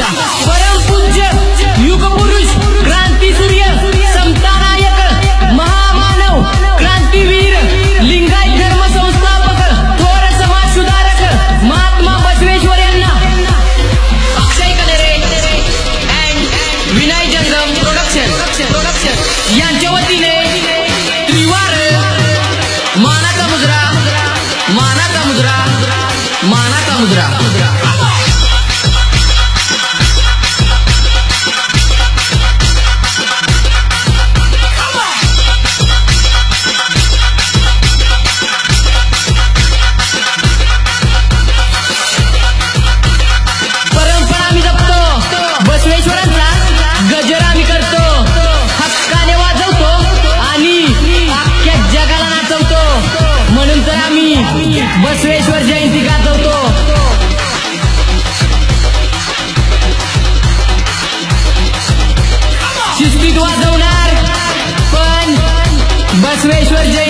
आमच्या परमपूज्य युगपुरुष क्रांतीसूर्य समतानायक महामानव क्रांतीवीर लिंगायत धर्म संस्थापक थोर समाज सुधारक महात्मा बसवेश्वर यांना अक्षय कनेरे अँड विनय जंगम प्रोडक्शन यांच्या वतीने त्रिवार मानाचा मुद्रा मानाचा मुद्रा मानाचा मुद्रा बसवेश्वर जयंती गाजवतो। शिस्तीत वाजवणार पण बसवेश्वर जयंती